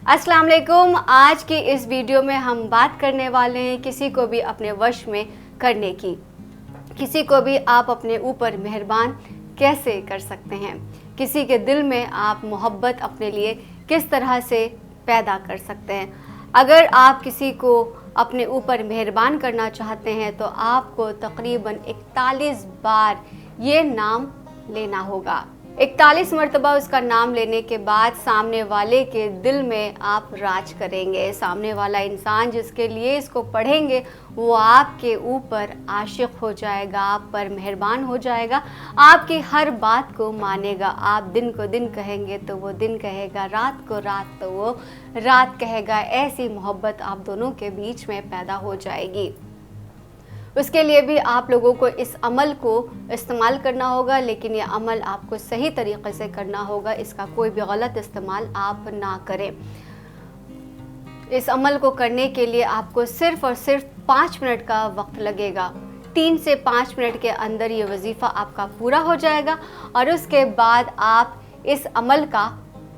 अस्सलाम वालेकुम। आज की इस वीडियो में हम बात करने वाले हैं किसी को भी अपने वश में करने की। किसी को भी आप अपने ऊपर मेहरबान कैसे कर सकते हैं, किसी के दिल में आप मोहब्बत अपने लिए किस तरह से पैदा कर सकते हैं। अगर आप किसी को अपने ऊपर मेहरबान करना चाहते हैं तो आपको तकरीबन 41 बार ये नाम लेना होगा। 41 मरतबा उसका नाम लेने के बाद सामने वाले के दिल में आप राज करेंगे। सामने वाला इंसान जिसके लिए इसको पढ़ेंगे वो आपके ऊपर आशिक हो जाएगा, आप पर मेहरबान हो जाएगा, आपकी हर बात को मानेगा। आप दिन को दिन कहेंगे तो वो दिन कहेगा, रात को रात तो वो रात कहेगा। ऐसी मोहब्बत आप दोनों के बीच में पैदा हो जाएगी। उसके लिए भी आप लोगों को इस अमल को इस्तेमाल करना होगा, लेकिन ये अमल आपको सही तरीक़े से करना होगा। इसका कोई भी गलत इस्तेमाल आप ना करें। इस अमल को करने के लिए आपको सिर्फ़ और सिर्फ 5 मिनट का वक्त लगेगा। 3 से 5 मिनट के अंदर ये वजीफ़ा आपका पूरा हो जाएगा और उसके बाद आप इस अमल का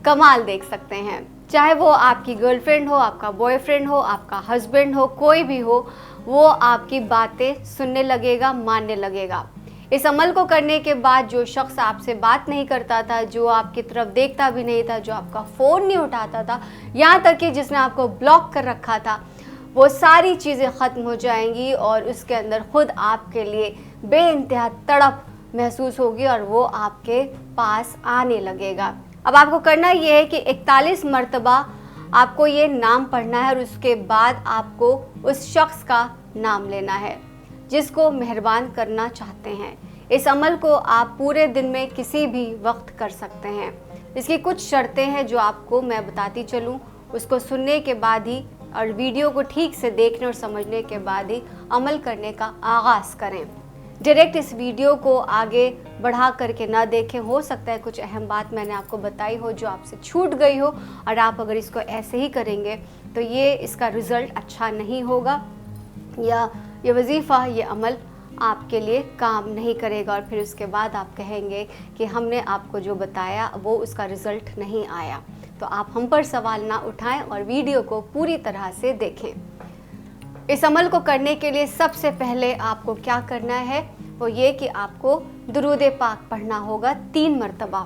कमाल देख सकते हैं। चाहे वो आपकी गर्लफ्रेंड हो, आपका बॉयफ्रेंड हो, आपका हस्बैंड हो, कोई भी हो, वो आपकी बातें सुनने लगेगा, मानने लगेगा। इस अमल को करने के बाद जो शख्स आपसे बात नहीं करता था, जो आपकी तरफ देखता भी नहीं था, जो आपका फ़ोन नहीं उठाता था, यहाँ तक कि जिसने आपको ब्लॉक कर रखा था, वो सारी चीज़ें ख़त्म हो जाएंगी और उसके अंदर ख़ुद आपके लिए बेइंतहा तड़प महसूस होगी और वो आपके पास आने लगेगा। अब आपको करना ये है कि 41 मरतबा आपको ये नाम पढ़ना है और उसके बाद आपको उस शख्स का नाम लेना है जिसको मेहरबान करना चाहते हैं। इस अमल को आप पूरे दिन में किसी भी वक्त कर सकते हैं। इसकी कुछ शर्तें हैं जो आपको मैं बताती चलूँ। उसको सुनने के बाद ही और वीडियो को ठीक से देखने और समझने के बाद ही अमल करने का आगाज़ करें। डायरेक्ट इस वीडियो को आगे बढ़ा करके ना देखें। हो सकता है कुछ अहम बात मैंने आपको बताई हो जो आपसे छूट गई हो और आप अगर इसको ऐसे ही करेंगे तो ये इसका रिज़ल्ट अच्छा नहीं होगा या ये वजीफ़ा, ये अमल आपके लिए काम नहीं करेगा और फिर उसके बाद आप कहेंगे कि हमने आपको जो बताया वो उसका रिज़ल्ट नहीं आया। तो आप हम पर सवाल ना उठाएं और वीडियो को पूरी तरह से देखें। इस अमल को करने के लिए सबसे पहले आपको क्या करना है वो ये कि आपको दुरूद पाक पढ़ना होगा 3 मरतबा।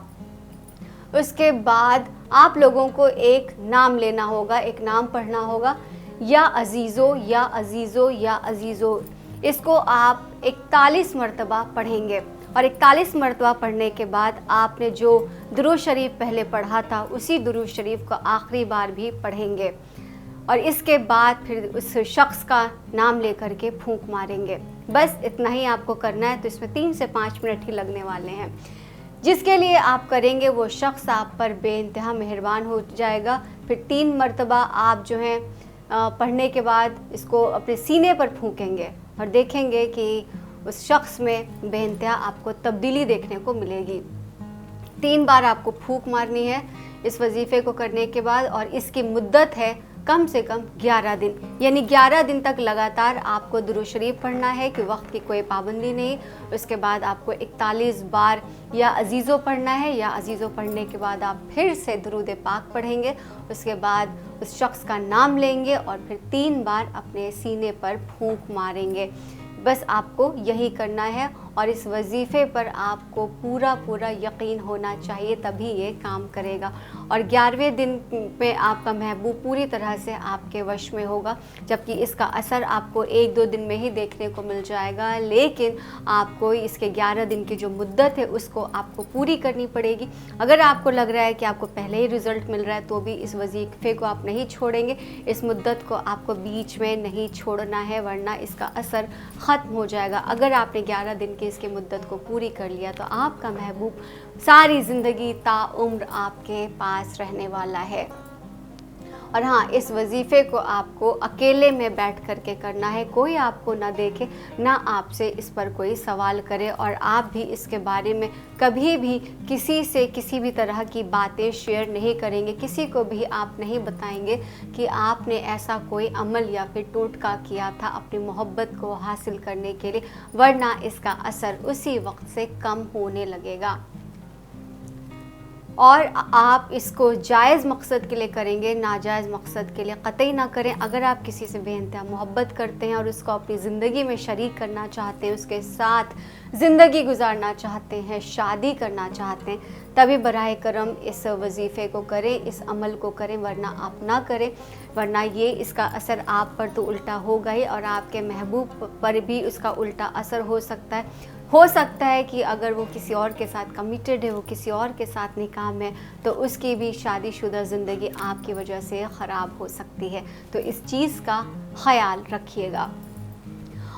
उसके बाद आप लोगों को एक नाम लेना होगा, एक नाम पढ़ना होगा, या अजीज़ो या अजीज़ो या अजीज़ो। इसको आप 41 मरतबा पढ़ेंगे और 41 मरतबा पढ़ने के बाद आपने जो दुरूद शरीफ पहले पढ़ा था उसी दुरूद शरीफ को आखिरी बार भी पढ़ेंगे और इसके बाद फिर उस शख्स का नाम लेकर के फूंक मारेंगे। बस इतना ही आपको करना है। तो इसमें 3 से 5 मिनट ही लगने वाले हैं। जिसके लिए आप करेंगे वो शख्स आप पर बेइंतहा मेहरबान हो जाएगा। फिर 3 मरतबा आप जो हैं पढ़ने के बाद इसको अपने सीने पर फूंकेंगे और देखेंगे कि उस शख्स में बेइंतहा आपको तब्दीली देखने को मिलेगी। 3 बार आपको फूंक मारनी है इस वजीफ़े को करने के बाद और इसकी मुद्दत है कम से कम 11 दिन, यानी 11 दिन तक लगातार आपको दुरूद शरीफ पढ़ना है कि वक्त की कोई पाबंदी नहीं। उसके बाद आपको 41 बार या अजीज़ो पढ़ना है या अजीज़ो पढ़ने के बाद आप फिर से दुरूद पाक पढ़ेंगे। उसके बाद उस शख्स का नाम लेंगे और फिर 3 बार अपने सीने पर फूंक मारेंगे। बस आपको यही करना है और इस वजीफ़े पर आपको पूरा यकीन होना चाहिए, तभी ये काम करेगा। और 11वें दिन में आपका महबूब पूरी तरह से आपके वश में होगा, जबकि इसका असर आपको 1-2 दिन में ही देखने को मिल जाएगा। लेकिन आपको इसके 11 दिन की जो मुद्दत है उसको आपको पूरी करनी पड़ेगी। अगर आपको लग रहा है कि आपको पहले ही रिज़ल्ट मिल रहा है तो भी इस वजीफ़े को आप नहीं छोड़ेंगे। इस मुद्दत को आपको बीच में नहीं छोड़ना है, वरना इसका असर ख़त्म हो जाएगा। अगर आपने 11 दिन की इसकी मुद्दत को पूरी कर लिया तो आपका महबूब सारी ज़िंदगी ताउम्र आपके पास रहने वाला है। और हाँ, इस वजीफ़े को आपको अकेले में बैठ कर के करना है, कोई आपको ना देखे, ना आपसे इस पर कोई सवाल करे और आप भी इसके बारे में कभी भी किसी से किसी भी तरह की बातें शेयर नहीं करेंगे। किसी को भी आप नहीं बताएंगे कि आपने ऐसा कोई अमल या फिर टोटका किया था अपनी मोहब्बत को हासिल करने के लिए, वरना इसका असर उसी वक्त से कम होने लगेगा। اور آپ اس کو جائز مقصد کے لیے کریں گے، ناجائز مقصد کے لیے قطعی نہ کریں۔ اگر آپ کسی سے بے انتہا محبت کرتے ہیں اور اس کو اپنی زندگی میں شریک کرنا چاہتے ہیں، اس کے ساتھ زندگی گزارنا چاہتے ہیں، شادی کرنا چاہتے ہیں، تبھی براہ کرم اس وظیفے کو کریں، اس عمل کو کریں، ورنہ آپ نہ کریں، ورنہ یہ اس کا اثر آپ پر تو الٹا ہوگا ہی، اور آپ کے محبوب پر بھی اس کا الٹا اثر ہو سکتا ہے۔ ہو سکتا ہے کہ اگر وہ کسی اور کے ساتھ کمیٹڈ ہے، وہ کسی اور کے ساتھ نکاح میں، تو اس کی بھی شادی شدہ زندگی آپ کی وجہ سے خراب ہو سکتی ہے۔ تو اس چیز کا خیال رکھیے گا۔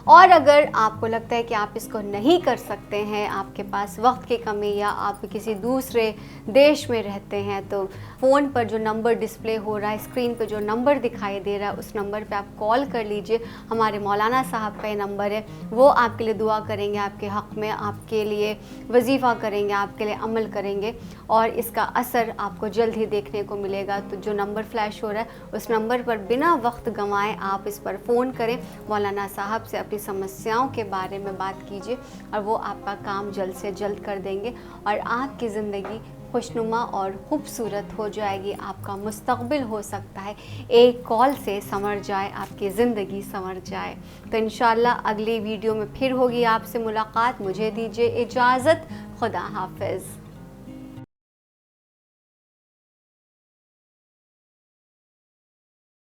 اور اگر آپ کو لگتا ہے کہ آپ اس کو نہیں کر سکتے ہیں، آپ کے پاس وقت کی کمی یا آپ کسی دوسرے دیش میں رہتے ہیں، تو فون پر جو نمبر ڈسپلے ہو رہا ہے، اسکرین پہ جو نمبر دکھائی دے رہا ہے، اس نمبر پہ آپ کال کر لیجئے۔ ہمارے مولانا صاحب کا یہ نمبر ہے، وہ آپ کے لیے دعا کریں گے، آپ کے حق میں آپ کے لیے وظیفہ کریں گے، آپ کے لیے عمل کریں گے، اور اس کا اثر آپ کو جلد ہی دیکھنے کو ملے گا۔ تو جو نمبر فلیش ہو رہا ہے، اس نمبر پر بنا وقت گنوائے آپ اس پر فون کریں، مولانا صاحب سے اپنی سمسیاؤں کے بارے میں بات کیجیے، اور وہ آپ کا کام جلد سے جلد کر دیں گے، اور آپ کی زندگی خوشنما اور خوبصورت ہو جائے گی۔ آپ کا مستقبل ہو سکتا ہے ایک کال سے سنور جائے، آپ کی زندگی سنور جائے۔ تو انشاءاللہ اگلی ویڈیو میں پھر ہوگی آپ سے ملاقات۔ مجھے دیجیے اجازت، خدا حافظ۔